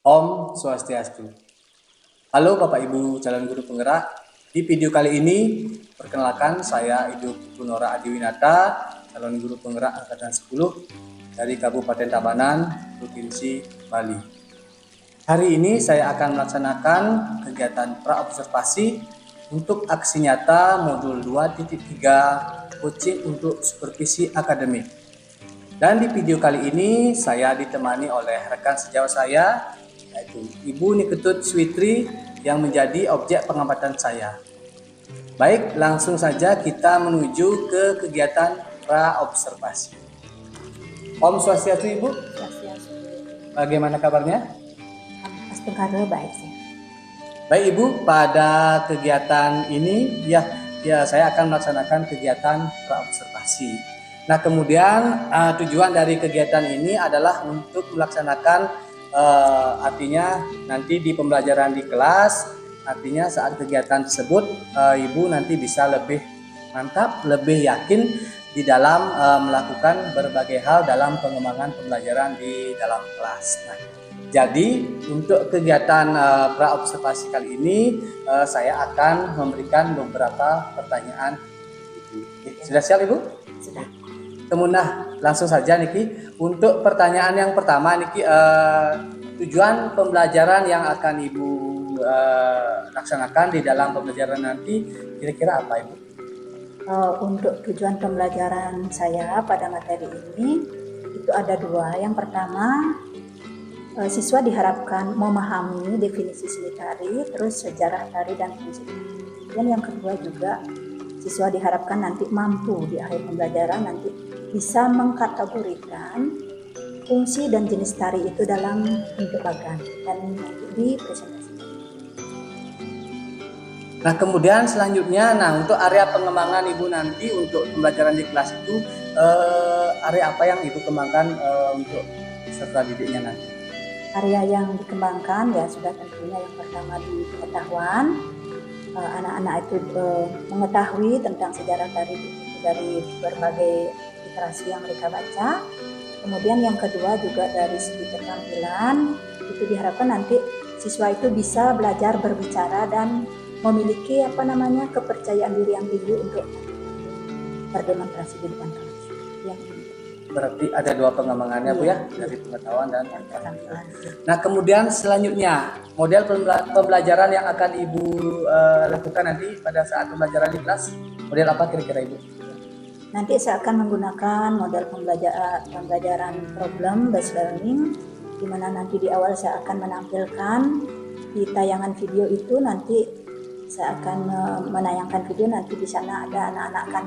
Om Swastiastu. Halo Bapak Ibu calon guru penggerak. Di video kali ini, perkenalkan saya Ibu Punora Adiwinata, calon guru penggerak angkatan 10 dari Kabupaten Tabanan, Provinsi Bali. Hari ini saya akan melaksanakan kegiatan praobservasi untuk aksi nyata modul 2.3 coaching untuk supervisi akademik. Dan di video kali ini saya ditemani oleh rekan sejawat saya, yaitu Ibu Niketut Switri yang menjadi objek pengamatan saya. Baik, langsung saja kita menuju ke kegiatan praobservasi. Om Swastiastu Ibu. Swastiastu. Bagaimana kabarnya? Astagfirullah, baik sih. Baik Ibu, pada kegiatan ini ya saya akan melaksanakan kegiatan praobservasi. Nah, kemudian tujuan dari kegiatan ini adalah untuk melaksanakan artinya nanti di pembelajaran di kelas, artinya saat kegiatan tersebut Ibu nanti bisa lebih mantap, lebih yakin di dalam melakukan berbagai hal dalam pengembangan pembelajaran di dalam kelas. Nah, jadi untuk kegiatan praobservasi kali ini saya akan memberikan beberapa pertanyaan Ibu. Sudah siap Ibu? Sudah. Kemudian langsung saja Niki. Untuk pertanyaan yang pertama Niki, tujuan pembelajaran yang akan Ibu laksanakan di dalam pembelajaran nanti kira-kira apa Ibu? Untuk tujuan pembelajaran saya pada materi ini itu ada dua. Yang pertama, siswa diharapkan memahami definisi seni tari, terus sejarah tari dan fungsi. Dan yang kedua juga siswa diharapkan nanti mampu di akhir pembelajaran nanti bisa mengkategorikan fungsi dan jenis tari itu dalam bentuk bagan dan nanti dipresentasikan. Nah, kemudian selanjutnya, untuk area pengembangan Ibu nanti untuk pembelajaran di kelas itu area apa yang Ibu kembangkan untuk peserta didiknya nanti? Area yang dikembangkan ya sudah tentunya yang pertama di pengetahuan, anak-anak itu mengetahui tentang sejarah tari dari berbagai literasi yang mereka baca. Kemudian yang kedua juga dari segi keterampilan itu diharapkan nanti siswa itu bisa belajar berbicara dan memiliki kepercayaan diri yang tinggi untuk berdemonstrasi di depan kelas. Yang ini. Berarti ada dua pengembangannya Bu ya, dari pengetahuan dan keterampilan. Nah, kemudian selanjutnya model pembelajaran yang akan Ibu lakukan nanti pada saat pembelajaran di kelas, model apa kira-kira Ibu? Nanti saya akan menggunakan model pembelajaran problem based learning, di mana nanti di awal saya akan menampilkan di tayangan video itu, nanti saya akan menayangkan video, nanti di sana ada anak-anak akan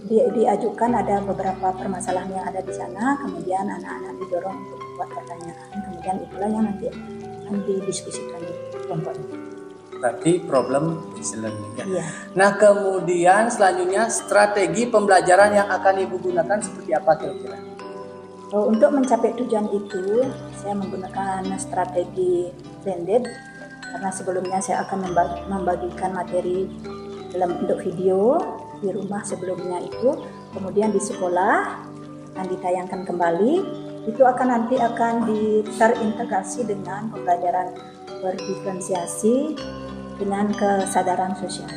diajukan ada beberapa permasalahan yang ada di sana, kemudian anak-anak didorong untuk membuat pertanyaan, kemudian itulah yang nanti akan didiskusikan di kelompok ini. Berarti problem based learning ya. Iya. Nah, kemudian selanjutnya strategi pembelajaran yang akan Ibu gunakan seperti apa kira-kira? Untuk mencapai tujuan itu, saya menggunakan strategi blended, karena sebelumnya saya akan membagikan materi dalam bentuk video di rumah sebelumnya itu, kemudian di sekolah akan ditayangkan kembali, itu akan terintegrasi dengan pembelajaran berdiferensiasi dengan kesadaran sosial.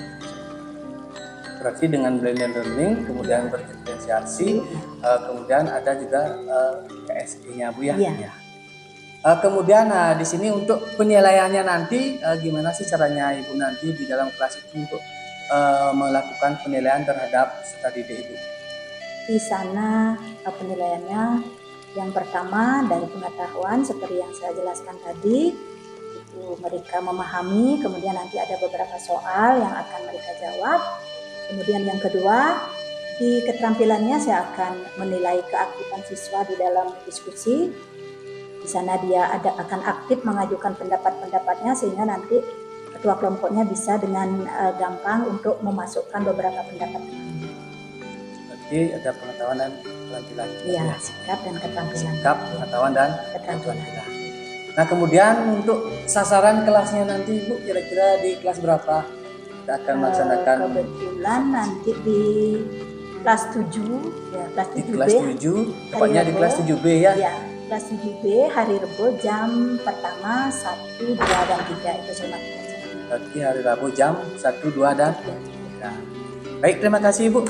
Berarti dengan blended learning, kemudian berdiferensiasi, kemudian ada juga KSG-nya Bu ya. Iya. Kemudian di sini untuk penilaiannya nanti gimana sih caranya Ibu nanti di dalam kelas itu untuk melakukan penilaian terhadap peserta didik Ibu? Di sana penilaiannya yang pertama dari pengetahuan seperti yang saya jelaskan tadi, itu mereka memahami, kemudian nanti ada beberapa soal yang akan mereka jawab. Kemudian yang kedua, di keterampilannya saya akan menilai keaktifan siswa di dalam diskusi. Di sana dia akan aktif mengajukan pendapat-pendapatnya sehingga nanti ketua kelompoknya bisa dengan gampang untuk memasukkan beberapa pendapat. Berarti ada pengetahuan dan keterampilan. Iya, sikap dan keterampilan. Sikap, pengetahuan dan Keterampilan. Nah, kemudian untuk sasaran kelasnya nanti Ibu kira-kira di kelas berapa kita akan melaksanakan? Kebetulan nanti di kelas 7 ya, kelas 7B. Di kelas 7, tepatnya di kelas 7B ya. Iya. kelas 7B hari Rebo jam pertama 1, 2, dan 3 itu cuma kita. Berarti hari Rabu jam 1, 2, dan 3. Baik, terima kasih Ibu.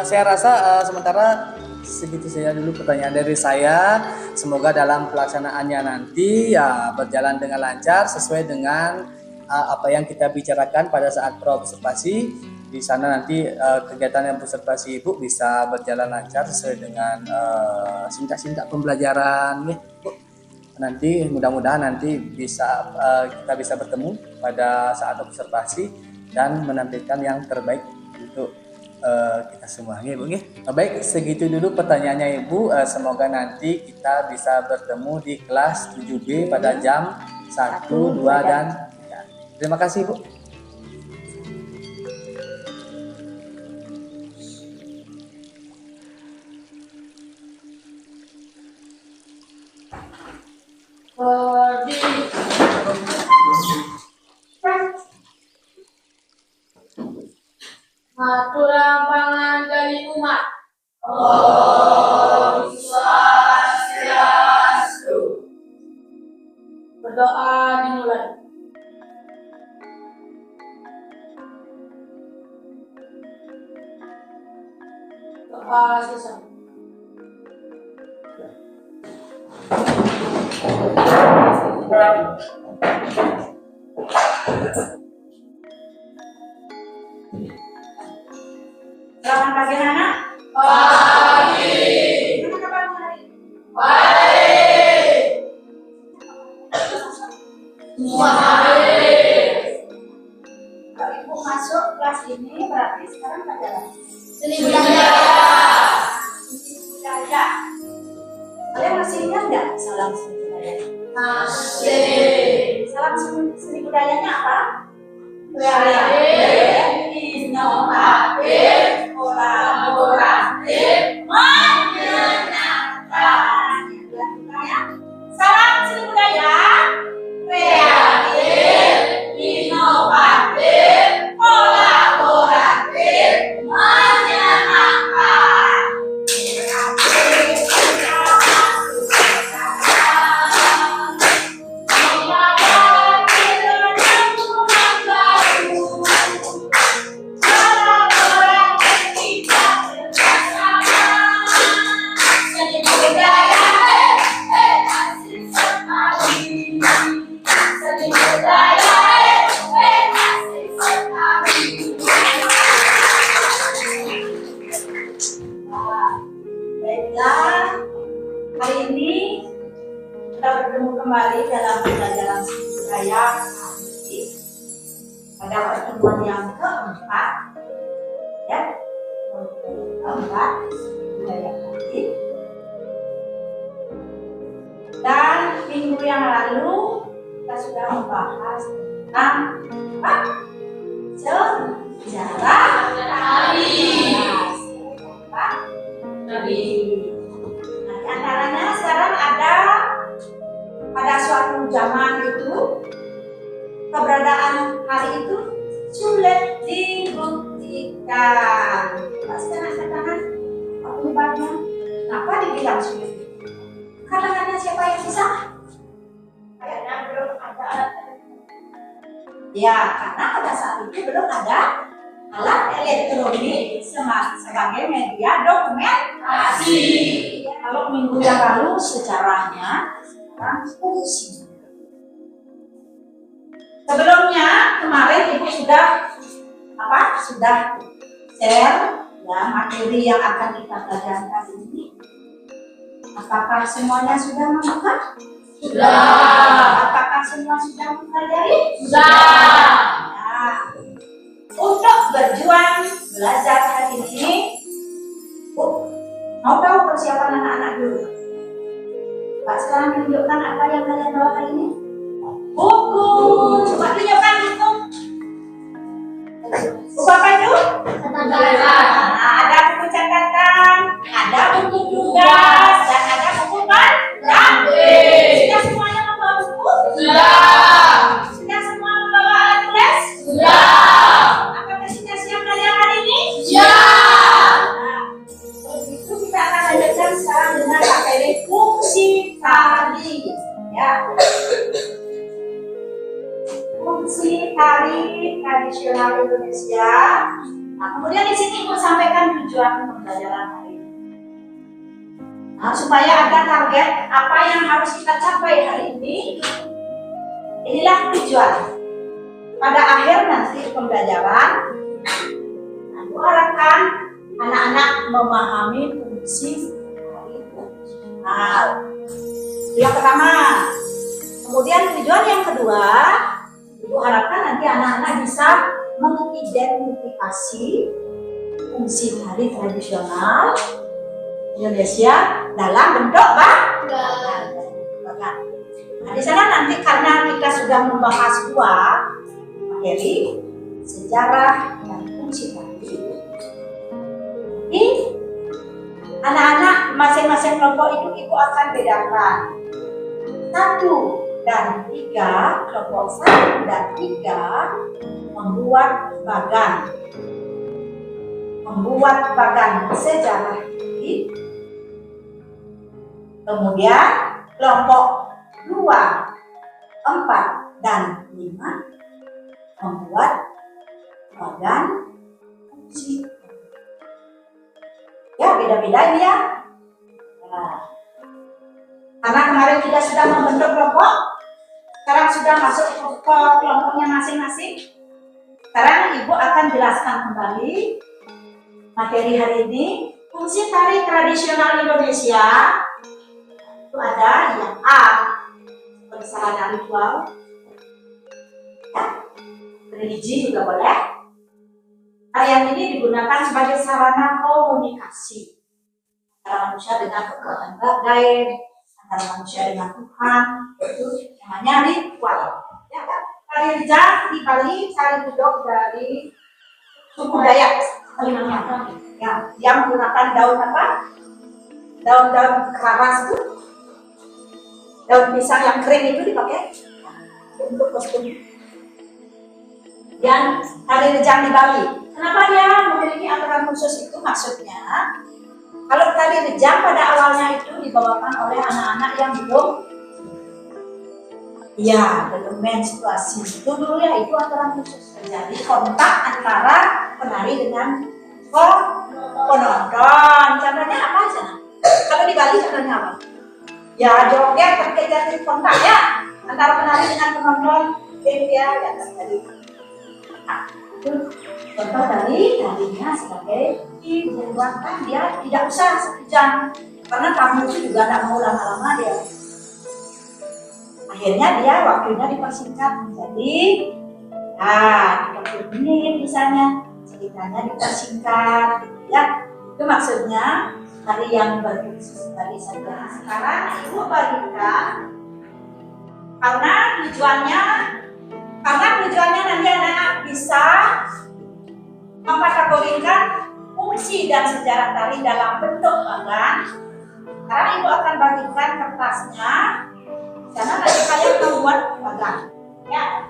Saya rasa sementara segitu saja dulu pertanyaan dari saya. Semoga dalam pelaksanaannya nanti ya berjalan dengan lancar sesuai dengan apa yang kita bicarakan pada saat observasi. Di sana nanti kegiatan yang observasi Ibu bisa berjalan lancar sesuai dengan sintak-sintak pembelajaran ya, Bu. Nanti mudah-mudahan nanti bisa kita bisa bertemu pada saat observasi dan menampilkan yang terbaik untuk kita semua ya, Bu. Baik, segitu dulu pertanyaannya Ibu. Semoga nanti kita bisa bertemu di kelas 7B pada jam 1, 2, dan 3. Terima kasih Bu. Aturan pangan dari umat. Om Swastiastu. Berdoa dimulai. Doa selesai. Selamat pagi anak. Pagi. Gimana kabarmu hari ini? Baik. Semua baik. Kalau ibu masuk kelas ini berarti sekarang pelajaran Seni budaya. seni budaya. Kalian masih ingat nggak salam seni budaya? Masih. Salam seni budayanya apa? Kreatif, inovatif, kolaboratif, menyenangkan. Salam seni budaya. Kreatif, inovatif, kolaboratif, menyenangkan. Seni budaya, asik sekali. Seni budaya, asik sekali. Baiklah, hari ini kita bertemu kembali dalam pelajaran seni budaya hari pada pertemuan yang keempat, ya, keempat budaya tadi. Dan minggu yang lalu kita sudah membahas tentang apa? Sejarah Hari. Sejarah Hari. Nah, di antaranya sekarang ada pada suatu zaman itu keberadaan hari itu sulit dibuktikan. Pasti angkat tangan. Apa penyebabnya? Kenapa dibilang sulit? Katakannya siapa yang bisa? Kayaknya belum ada alat. Ya, karena pada saat itu belum ada alat elektronik sebagai media dokumentasi. Kalau minggu yang lalu sejarahnya sekarang fungsi. Sebelumnya kemarin ibu sudah share ya materi yang akan kita pelajari kali ini. Apakah semuanya sudah membuka? Sudah. Apakah semua sudah mempelajari? Sudah. Nah, untuk berjuang belajar hari ini, Bu, mau tahu persiapan anak-anak dulu? Pak sekarang tunjukkan apa yang kalian bawa hari ini? Buku. Coba tunjukkan buku. Buku apa itu? Catatan. Nah, ada buku catatan, ada buku tugas, dan ada buku pendamping. Sudah semuanya membawa buku? Sudah. Sudah semua membawa alat tulis? Sudah. Apakah sudah siap belajar hari ini? Siap. Nah, begitu kita akan lanjutkan sekarang dengan materi fungsi Fungsi tari tradisional Indonesia. Nah, kemudian di sini Ibu sampaikan tujuan pembelajaran hari ini. Nah, supaya ada target apa yang harus kita capai hari ini. Inilah tujuan. Pada akhir nanti pembelajaran, Ibu harapkan anak-anak memahami fungsi tari tradisional. Yang pertama. Kemudian tujuan yang kedua, Ibu harapkan nanti anak-anak bisa mengidentifikasi fungsi tari tradisional Indonesia dalam bentuk bagan. Nah, di sana nanti karena kita sudah membahas dua materi, sejarah dan fungsi tari. Jadi anak-anak masing-masing kelompok itu Ibu akan bedakan 1 dan 3, kelompok 1 dan 3 membuat bagan sejarah ini. Kemudian kelompok 2, 4 dan 5 membuat bagan fungsi. Ya, beda-beda ini ya. Nah, karena kemarin kita sudah membentuk kelompok, sekarang sudah masuk ke kelompoknya masing-masing. Sekarang Ibu akan jelaskan kembali materi hari ini. Fungsi tari tradisional Indonesia itu ada yang A, seperti sarana ritual, ya, religi juga boleh. Tarian ini digunakan sebagai sarana komunikasi antara manusia dengan berbagai, antara manusia dengan Tuhan, itu namanya ritual. Ya kan? Tari Rijang di Bali, tari Budok dari suku Dayak Kalimantan, ya, yang menggunakan daun apa? Daun-daun keras itu, daun pisang yang kering itu dipakai untuk kostum. Dan tari Rijang di Bali, kenapa dia memiliki aturan khusus itu? Maksudnya, kalau tari Rijang pada awalnya itu dibawakan oleh anak-anak yang belum menstruasi. Itu dulu ya, itu aturan khusus. Jadi kontak antara penari dengan penonton. Contohnya apa aja? Kalau di Bali contohnya apa? Ya joget terjadi kontak ya antara penari dengan penonton. Itu ya tadi. Nah, itu contoh dari tarinya sebagai dibuatkan dia tidak usah 1 jam karena tamu itu juga tidak mau lama-lama dia. Akhirnya dia waktunya dipersingkat menjadi 30 menit misalnya, ceritanya dipersingkat, ya. Itu maksudnya tari yang berfungsi sebagai saja. Sekarang Ibu bagikan karena tujuannya nanti anak-anak bisa mengkategorikan fungsi dan sejarah tari dalam bentuk bagan. Sekarang Ibu akan bagikan kertasnya. Karena nanti kalian membuat bagan, ya.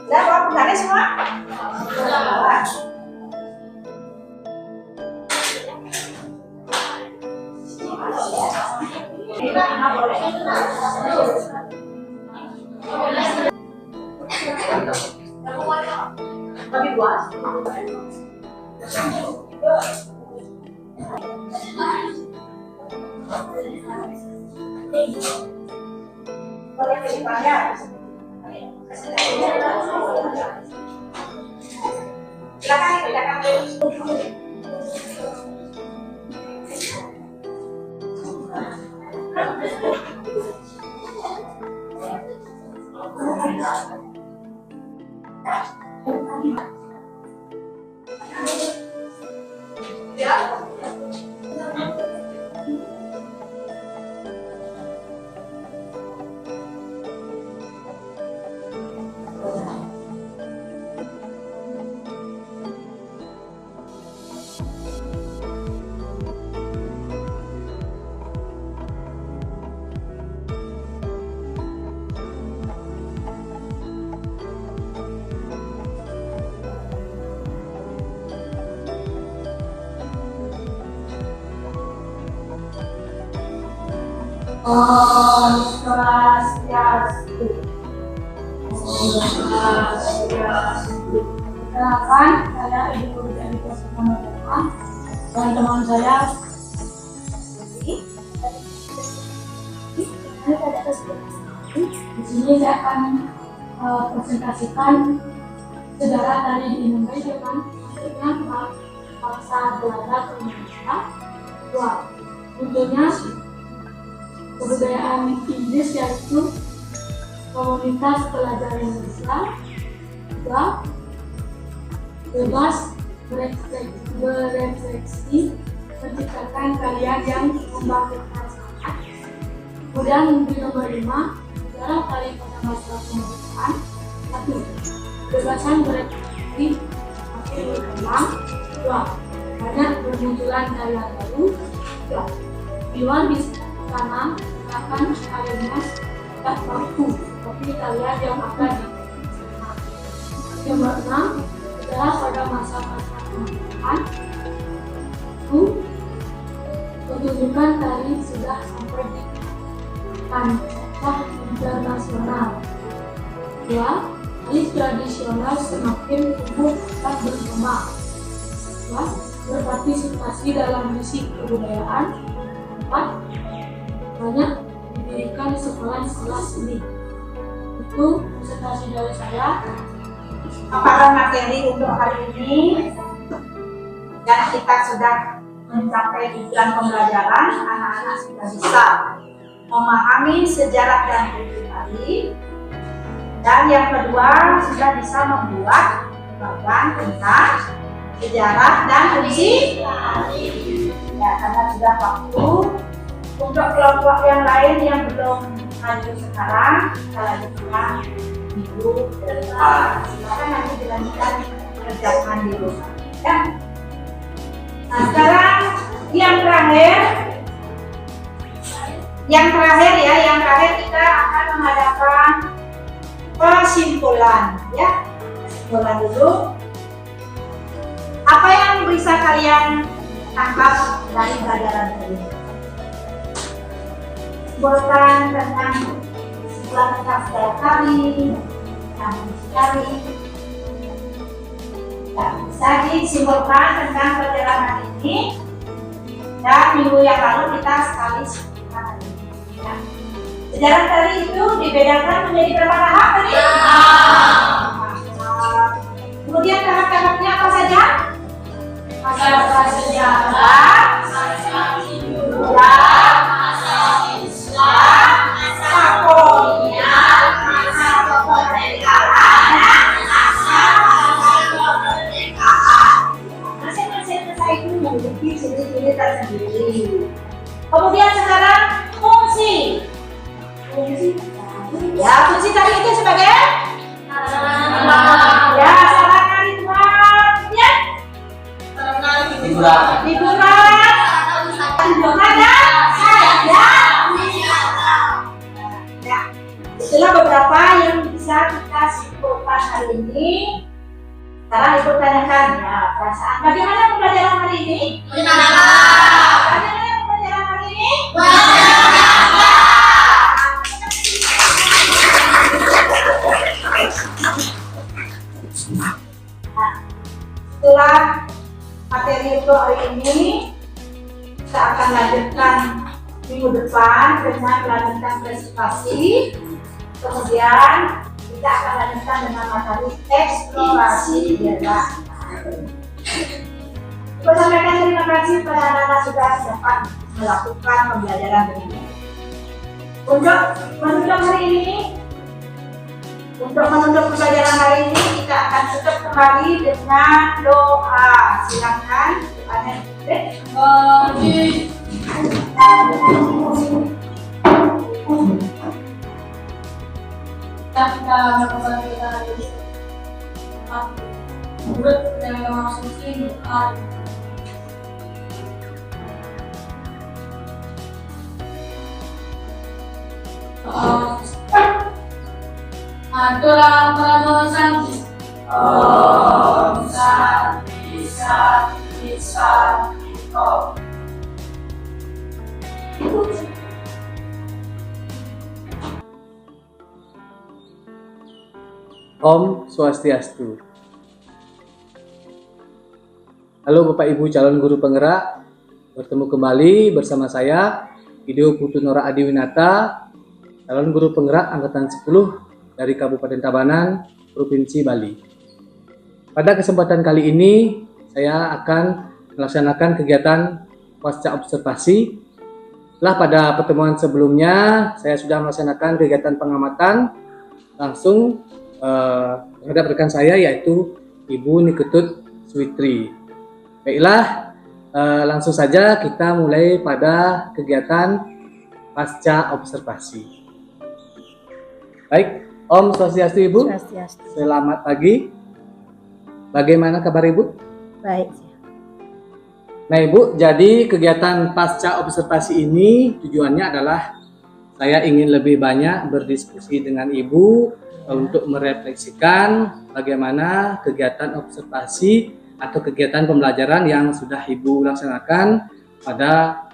Sudah bawa bagannya semua? Bagi dua. Boleh dipanggil. Silakan. Om Swastiastu. Perkenalkan, saya Ibu dari Persatuan Jepang dan teman saya. Di sini saya akan presentasikan sejarah dari Indonesia kan, maksudnya bangsa Belanda ke Indonesia. Dua, tentunya kebudayaan Inggris yaitu komunitas pelajar Indonesia. Dua, bebas berefleksi menciptakan karya yang membangkitkan semangat. Kemudian di nomor 5, sejarah kali pada masa kemerdekaan. 1. Kebebasan berekspresi makin berkembang. 2. Banyak bermunculan karya baru. 2. Di luar sana akan karyanya tak baku seperti karya yang akan diterima. Nomor 6. Sejarah pada masa-masa kemerdekaan. 1. Pertunjukan tari sudah sampai di kancah internasional. 2. Tari tradisional semakin tumbuh dan berkembang. 2. Berpartisipasi dalam misi kebudayaan. 4. Banyak didirikan sekolah-sekolah seni. Itu presentasi dari saya. Apakah materi untuk hari ini? Dan kita sudah mencapai tujuan pembelajaran, anak-anak sudah bisa memahami sejarah dan budaya tadi. Dan yang kedua, sudah bisa membuat bagan tentang sejarah dan fungsi. Ya, karena sudah waktu. Untuk kelompok yang lain yang belum lanjut sekarang, kita lanjutkan minggu depan. Silakan nanti dilanjutkan kerjakan di rumah. Ya. Nah, sekarang yang terakhir kita akan mengadakan kesimpulan, ya. Kesimpulan dulu. Apa yang bisa kalian tangkap dari pelajaran ini? Simbolkan tentang kesimpulan tentang sejarah kali, tentang sekali. Bisa disimpulkan tentang perjalanan ini. Dan minggu yang lalu kita sekali simpulkan tadi. Ya. Sejarah tadi itu dibedakan menjadi berapa tahap tadi? Kemudian tahap-tahapnya apa saja? Masa sejarah, masa hiburan, masa Islam, masa kolonial, masa kemerdekaan, masa kemerdekaan. Masing-masing masa itu memiliki ciri-ciri tersendiri. Kemudian sekarang fungsi. Ya, fungsi tadi itu sebagai ya sarana ritual. Ya, hiburan. Ya, itulah beberapa yang bisa kita simpulkan hari ini. Sekarang ikut tanyakan ya perasaan. Bagaimana pembelajaran hari ini? Bagaimana pembelajaran hari ini? Nah, setelah materi untuk hari ini, kita akan lanjutkan minggu depan dengan melanjutkan presentasi. Kemudian kita akan lanjutkan dengan materi eksplorasi daerah. Saya sampaikan terima kasih kepada anak-anak sudah dapat melakukan pembelajaran ini. Untuk menutup pembelajaran hari ini, kita akan tutup kembali dengan doa. Silakan doanya. Kita melakukan kita menurut yang maksudnya doa. Aturan Pramosanti. Om Santi Santi Santi Om. Om Swastiastu. Halo Bapak Ibu calon guru penggerak, bertemu kembali bersama saya Ibu Putu Nora Adiwinata, calon guru penggerak angkatan 10 dari Kabupaten Tabanan, Provinsi Bali. Pada kesempatan kali ini saya akan melaksanakan kegiatan pasca observasi. Setelah pada pertemuan sebelumnya saya sudah melaksanakan kegiatan pengamatan langsung terhadap rekan saya yaitu Ibu Niketut Switri. Baiklah, langsung saja kita mulai pada kegiatan pasca observasi. Baik, Om Swastiastu Ibu. Swastiastu. Selamat pagi. Bagaimana kabar Ibu? Baik. Nah Ibu, jadi kegiatan pasca observasi ini tujuannya adalah saya ingin lebih banyak berdiskusi dengan Ibu untuk merefleksikan bagaimana kegiatan observasi atau kegiatan pembelajaran yang sudah Ibu laksanakan pada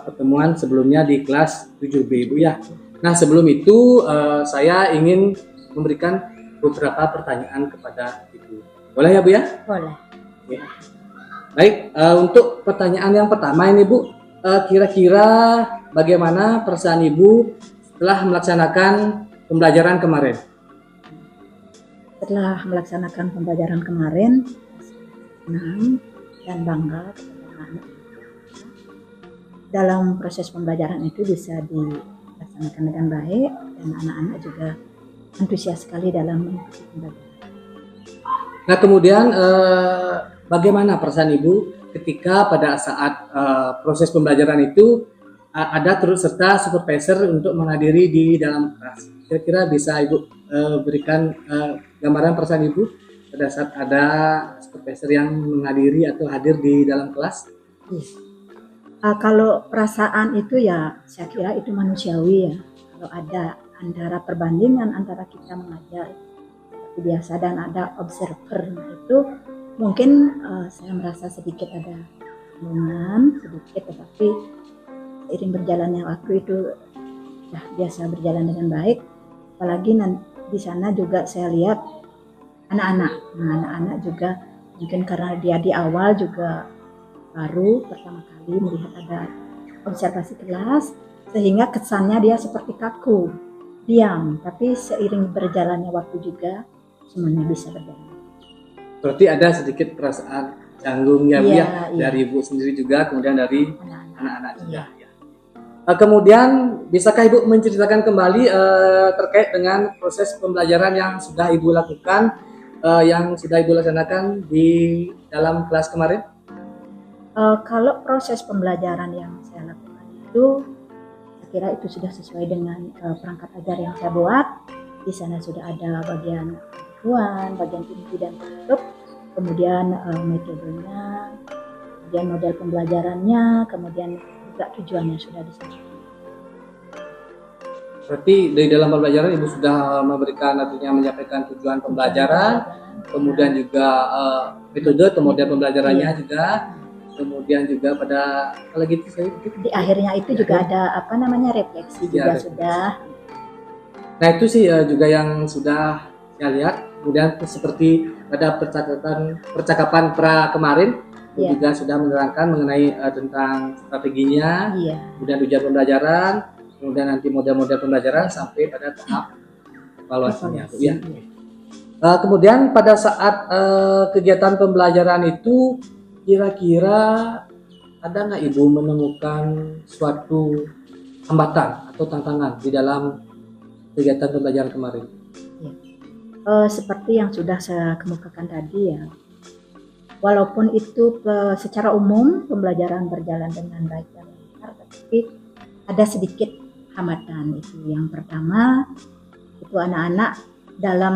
pertemuan sebelumnya di kelas 7B Ibu ya. Nah sebelum itu saya ingin memberikan beberapa pertanyaan kepada Ibu. Boleh ya Bu ya? Boleh. Oke. Baik, untuk pertanyaan yang pertama ini Bu, kira-kira bagaimana perasaan Ibu setelah melaksanakan pembelajaran kemarin? Setelah melaksanakan pembelajaran kemarin, senang dan bangga kepada anak-anak. Dalam proses pembelajaran itu bisa dilaksanakan dengan baik dan anak-anak juga antusias sekali dalam mengikuti pembelajaran. Nah kemudian bagaimana perasaan Ibu ketika pada saat proses pembelajaran itu ada turut serta supervisor untuk menghadiri di dalam kelas? Kira-kira bisa Ibu berikan gambaran perasaan Ibu pada saat ada supervisor yang menghadiri atau hadir di dalam kelas? Kalau perasaan itu ya saya kira itu manusiawi ya. Kalau ada antara perbandingan antara kita mengajar seperti biasa dan ada observer, nah itu mungkin saya merasa sedikit ada kebingungan sedikit, tetapi seiring berjalannya waktu itu sudah biasa berjalan dengan baik. Apalagi di sana juga saya lihat anak-anak. Nah, anak-anak juga mungkin karena dia di awal juga baru pertama kali melihat ada observasi kelas, sehingga kesannya dia seperti kaku, diam. Tapi seiring berjalannya waktu juga semuanya bisa berjalan. Berarti ada sedikit perasaan canggung ya Bu ya, dari Ibu sendiri juga, kemudian dari anak-anak juga. Iya. Kemudian bisakah Ibu menceritakan kembali terkait dengan proses pembelajaran yang sudah Ibu lakukan, yang sudah Ibu laksanakan di dalam kelas kemarin? Kalau proses pembelajaran yang saya lakukan itu, saya kira itu sudah sesuai dengan perangkat ajar yang saya buat. Di sana sudah ada bagian pengetahuan, bagian inti dan penutup, kemudian metodenya, kemudian model pembelajarannya, kemudian juga tujuannya sudah disampaikan. Berarti dari dalam pembelajaran Ibu sudah memberikan artinya menyampaikan tujuan pembelajaran, kemudian juga metode atau model pembelajarannya juga, kemudian juga pada apalagi itu saya di akhirnya itu juga ada refleksi juga sudah. Nah itu sih juga yang sudah saya lihat. Kemudian seperti pada percakapan pra kemarin juga sudah menerangkan mengenai tentang strateginya, kemudian tujuan pembelajaran, kemudian nanti model-model pembelajaran sampai pada tahap evaluasinya. Ya. Kemudian pada saat kegiatan pembelajaran itu kira-kira ada nggak Ibu menemukan suatu hambatan atau tantangan di dalam kegiatan pembelajaran kemarin? Seperti yang sudah saya kemukakan tadi ya, walaupun itu secara umum pembelajaran berjalan dengan baik dan lancar, tetapi ada sedikit hambatan. Itu yang pertama, itu anak-anak dalam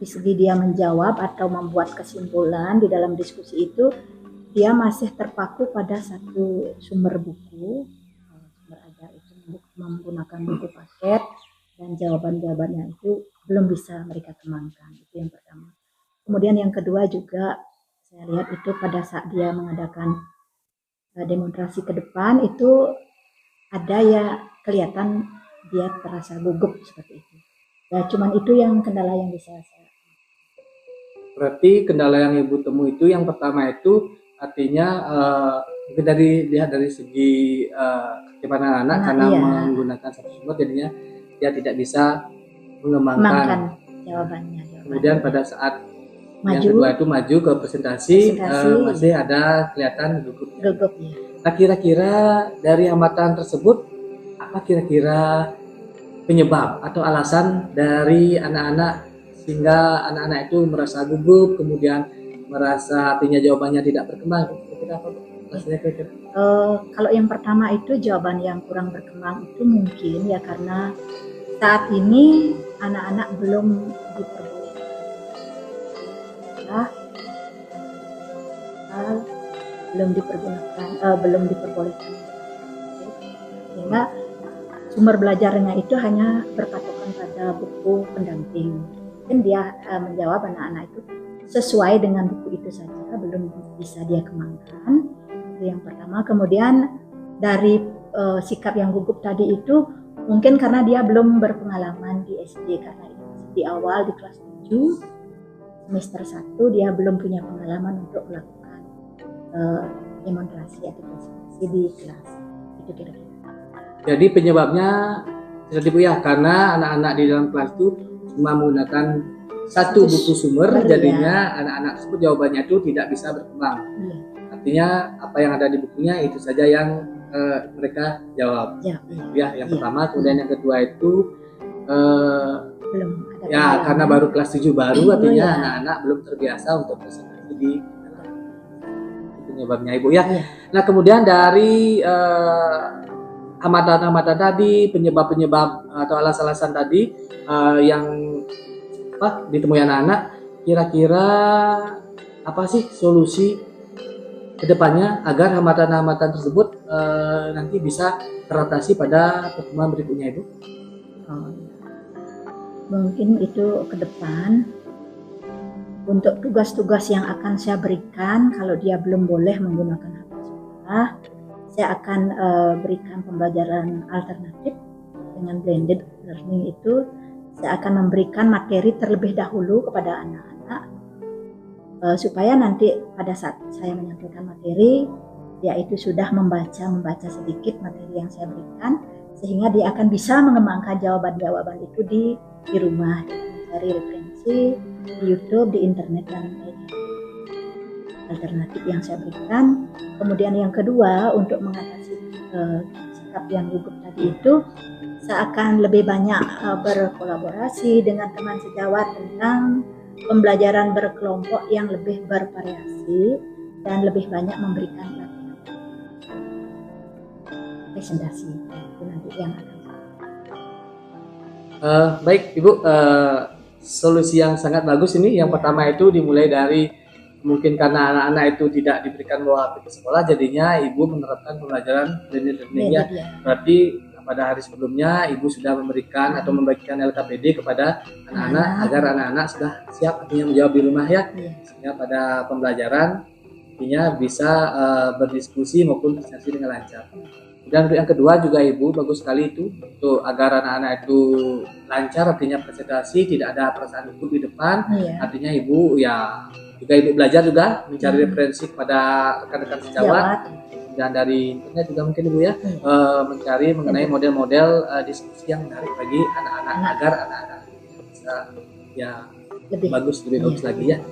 segi dia menjawab atau membuat kesimpulan di dalam diskusi itu, dia masih terpaku pada satu sumber buku, sumber ajar itu menggunakan buku paket, dan jawaban-jawabannya itu belum bisa mereka kembangkan. Itu yang pertama. Kemudian yang kedua juga saya lihat itu pada saat dia mengadakan demonstrasi ke depan itu ada ya kelihatan dia terasa gugup seperti itu. Ya cuman itu yang kendala yang bisa saya. Berarti kendala yang ibu temui itu yang pertama itu artinya mungkin lihat dari segi ketimpangan anak Nah, karena iya. menggunakan satu sumber jadinya dia tidak bisa Mengembangkan mengembangkan. jawabannya. Kemudian pada saat yang Maju, kedua itu maju ke presentasi, masih ada kelihatan gugup. gugup ya. Nah kira-kira dari hambatan tersebut apa kira-kira penyebab atau alasan dari anak-anak sehingga anak-anak itu merasa gugup, kemudian merasa artinya jawabannya tidak berkembang? Kira-kira apa? Alasannya kira-kira? Kalau yang pertama itu jawaban yang kurang berkembang itu mungkin ya karena saat ini anak-anak belum diperbolehkan belum diperbolehkan sehingga sumber belajarnya itu hanya berpatokan pada buku pendamping. Mungkin dia menjawab anak-anak itu sesuai dengan buku itu saja, belum bisa dia kembangkan. Itu yang pertama. Kemudian dari sikap yang gugup tadi itu mungkin karena dia belum berpengalaman di SD, karena itu di awal di kelas 7 semester 1 dia belum punya pengalaman untuk melakukan demonstrasi atau presentasi di kelas. Itu kira-kira. Jadi penyebabnya seperti itu ya, karena anak-anak di dalam kelas itu cuma menggunakan satu buku sumber, jadinya anak-anak tersebut jawabannya itu tidak bisa berkembang. Iya. Artinya apa yang ada di bukunya itu saja yang mereka jawab. Ya, yang pertama. Kemudian yang kedua itu belum ada ya karena baru kelas 7 baru, artinya anak-anak belum terbiasa untuk presentasi di penyebabnya ibu ya. Nah kemudian dari hambatan-hambatan tadi, penyebab-penyebab atau alasan-alasan tadi yang ditemui anak-anak, kira-kira apa sih solusi kedepannya agar hambatan-hambatan tersebut nanti bisa teratasi pada pertemuan berikutnya ibu? Mungkin itu ke depan untuk tugas-tugas yang akan saya berikan, kalau dia belum boleh menggunakan HP sekolah, saya akan berikan pembelajaran alternatif dengan blended learning. Itu saya akan memberikan materi terlebih dahulu kepada anak-anak supaya nanti pada saat saya menyampaikan materi dia itu sudah membaca sedikit materi yang saya berikan, sehingga dia akan bisa mengembangkan jawaban-jawaban itu di rumah, mencari referensi di YouTube, di internet dan lain-lain alternatif yang saya berikan. Kemudian yang kedua, untuk mengatasi sikap yang gugup tadi itu, saya akan lebih banyak berkolaborasi dengan teman sejawat tentang pembelajaran berkelompok yang lebih bervariasi dan lebih banyak memberikan pelatihan presentasi. Itu nanti yang akan baik Ibu, solusi yang sangat bagus ini. Yang pertama itu dimulai dari mungkin karena anak-anak itu tidak diberikan bawa HP ke sekolah, jadinya Ibu menerapkan pembelajaran blended learning ya. Berarti pada hari sebelumnya Ibu sudah memberikan atau membagikan LKPD kepada anak-anak agar anak-anak sudah siap artinya menjawab di rumah ya. Sehingga pada pembelajaran artinya bisa berdiskusi maupun presentasi dengan lancar. Dan untuk yang kedua juga Ibu bagus sekali itu untuk agar anak-anak itu lancar, artinya presentasi tidak ada perasaan gugup di depan. Artinya Ibu ya juga Ibu belajar juga mencari referensi kepada rekan-rekan sejawat dan dari internet juga mungkin Ibu ya mencari mengenai model-model diskusi yang menarik bagi anak-anak agar anak-anak bisa ya lebih bagus lagi ya.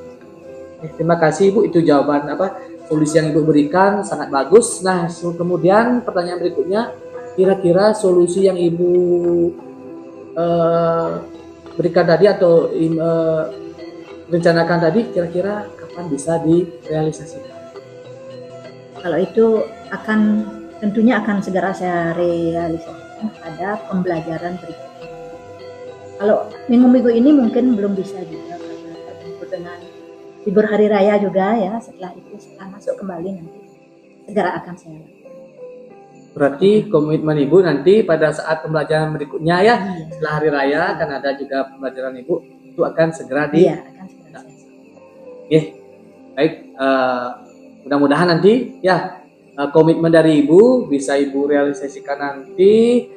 Terima kasih Ibu, itu jawaban solusi yang Ibu berikan sangat bagus. Nah, kemudian pertanyaan berikutnya, kira-kira solusi yang Ibu berikan tadi atau rencanakan tadi, kira-kira kapan bisa direalisasikan? Kalau itu tentunya akan segera saya realisasikan pada pembelajaran berikutnya. Kalau minggu-minggu ini mungkin belum bisa juga karena tertentu dengan libur hari raya juga ya. Setelah itu setelah masuk kembali nanti segera akan saya lakukan. Berarti komitmen Ibu nanti pada saat pembelajaran berikutnya ya, setelah hari raya akan ada juga pembelajaran Ibu, itu akan segera akan segera. Baik, mudah-mudahan nanti ya komitmen dari Ibu bisa Ibu realisasikan nanti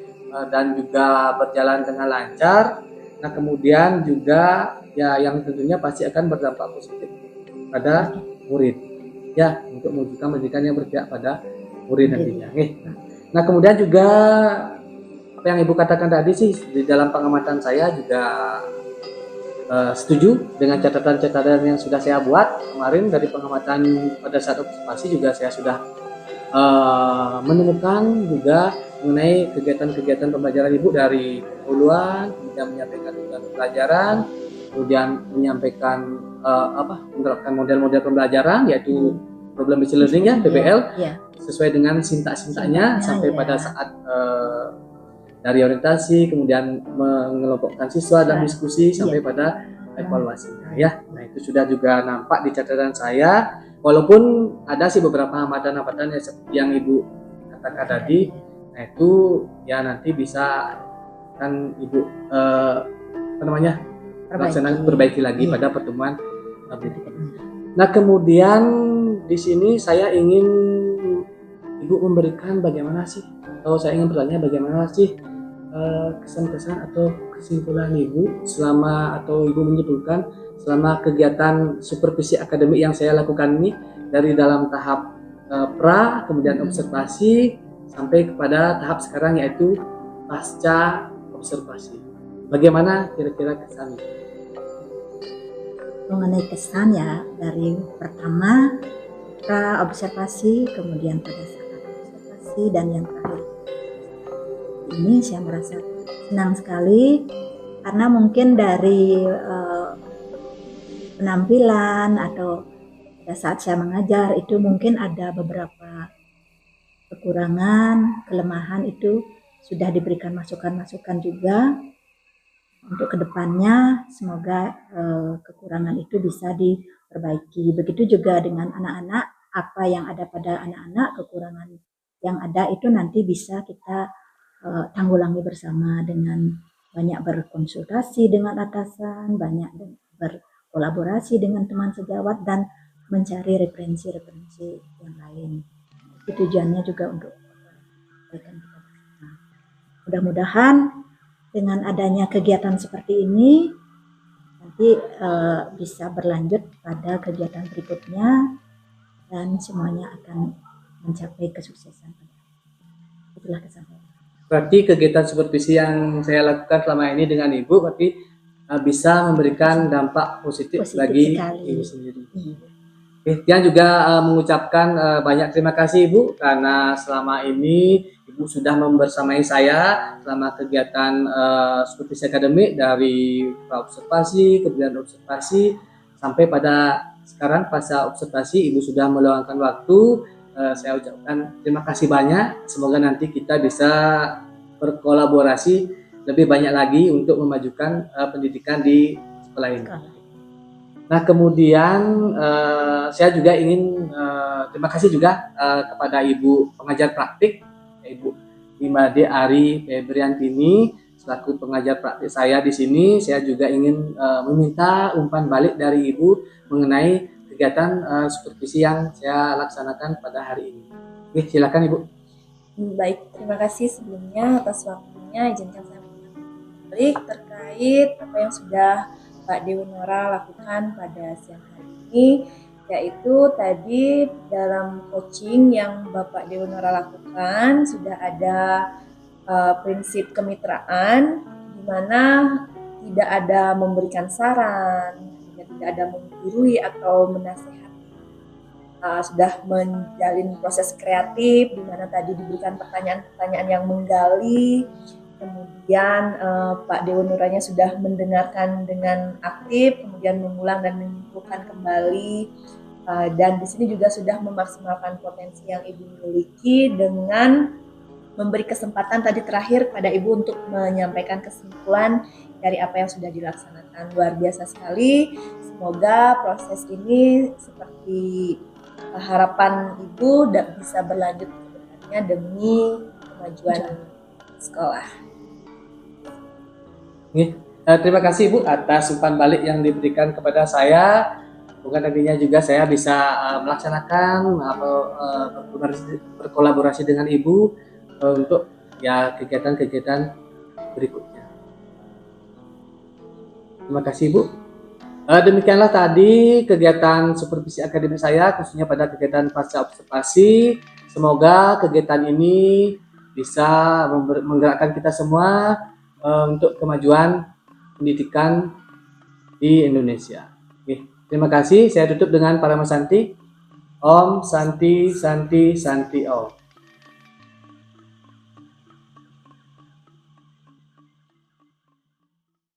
dan juga berjalan dengan lancar. Nah kemudian juga ya yang tentunya pasti akan berdampak positif pada murid ya, untuk mewujudkan pendidikan yang berpihak pada murid nantinya. Nah kemudian juga apa yang Ibu katakan tadi sih, di dalam pengamatan saya juga setuju dengan catatan-catatan yang sudah saya buat kemarin. Dari pengamatan pada saat observasi juga saya sudah menemukan juga mengenai kegiatan-kegiatan pembelajaran Ibu dari pendahuluan, kemudian menyampaikan tujuan pembelajaran, kemudian menyampaikan menerapkan model-model pembelajaran yaitu problem based learning ya, PBL, sesuai dengan sintak-sintaknya sampai pada saat dari orientasi, kemudian mengelompokkan siswa dan diskusi sampai pada evaluasinya ya. Nah itu sudah juga nampak di catatan saya, walaupun ada sih beberapa hambatan-hambatan yang Ibu katakan tadi. Nah itu ya nanti bisa kan Ibu laksanakan perbaiki lagi pada pertemuan berikutnya. Nah kemudian di sini saya ingin Ibu memberikan bagaimana sih, atau saya ingin bertanya bagaimana sih kesan-kesan atau kesimpulan Ibu selama, atau Ibu menyimpulkan selama kegiatan supervisi akademik yang saya lakukan ini, dari dalam tahap pra, kemudian observasi, sampai kepada tahap sekarang yaitu pasca observasi. Bagaimana kira-kira kesan? Mengenai kesan ya, dari pertama pra observasi, kemudian pada saat observasi, dan yang terakhir ini saya merasa senang sekali karena mungkin dari penampilan atau pada saat saya mengajar itu mungkin ada beberapa kekurangan, kelemahan, itu sudah diberikan masukan-masukan juga untuk kedepannya. Semoga kekurangan itu bisa diperbaiki. Begitu juga dengan anak-anak, apa yang ada pada anak-anak, kekurangan yang ada itu nanti bisa kita tanggulangi bersama dengan banyak berkonsultasi dengan atasan, banyak berkolaborasi dengan teman sejawat, dan mencari referensi-referensi yang lain. Itu tujuannya juga untuk kebaikan kita bersama. Mudah-mudahan dengan adanya kegiatan seperti ini nanti bisa berlanjut pada kegiatan berikutnya dan semuanya akan mencapai kesuksesan. Itulah kesampaian. Berarti kegiatan supervisi yang saya lakukan selama ini dengan Ibu berarti bisa memberikan dampak positif bagi sekali. Ibu sendiri. Oke, dan juga mengucapkan banyak terima kasih Ibu karena selama ini Ibu sudah membersamai saya selama kegiatan supervisi akademik dari observasi, kemudian observasi sampai pada sekarang pasca observasi. Ibu sudah meluangkan waktu. Saya ucapkan terima kasih banyak. Semoga nanti kita bisa berkolaborasi lebih banyak lagi untuk memajukan pendidikan di sekolah ini. Nah kemudian saya juga ingin terima kasih juga kepada Ibu pengajar praktik, Ibu Imade Ari Febriantini selaku pengajar praktik saya di sini. Saya juga ingin meminta umpan balik dari Ibu mengenai kegiatan supervisi yang saya laksanakan pada hari ini. Oke, silakan Ibu. Baik, terima kasih sebelumnya atas waktunya. Izinkan saya balik terkait apa yang sudah Pak Dewi Nora lakukan pada siang hari ini, yaitu tadi dalam coaching yang Bapak Dewi Nora lakukan sudah ada prinsip kemitraan, di mana tidak ada memberikan saran, tidak ada menggurui atau menasehati. Sudah menjalin proses kreatif di mana tadi diberikan pertanyaan-pertanyaan yang menggali, kemudian Pak Dewa Nuranya sudah mendengarkan dengan aktif, kemudian mengulang dan menyimpulkan kembali, dan di sini juga sudah memaksimalkan potensi yang Ibu miliki dengan memberi kesempatan tadi terakhir pada Ibu untuk menyampaikan kesimpulan dari apa yang sudah dilaksanakan. Luar biasa sekali. Semoga proses ini seperti harapan Ibu bisa berlanjut ke depannya demi kemajuan sekolah. Terima kasih Ibu atas umpan balik yang diberikan kepada saya. Semoga nantinya juga saya bisa melaksanakan atau berkolaborasi dengan Ibu untuk ya kegiatan-kegiatan berikutnya. Terima kasih Bu. Demikianlah tadi kegiatan supervisi akademik saya, khususnya pada kegiatan pasca observasi. Semoga kegiatan ini bisa menggerakkan kita semua untuk kemajuan pendidikan di Indonesia. Oke, terima kasih. Saya tutup dengan Paramasanti. Om Santi Santi Santi Om.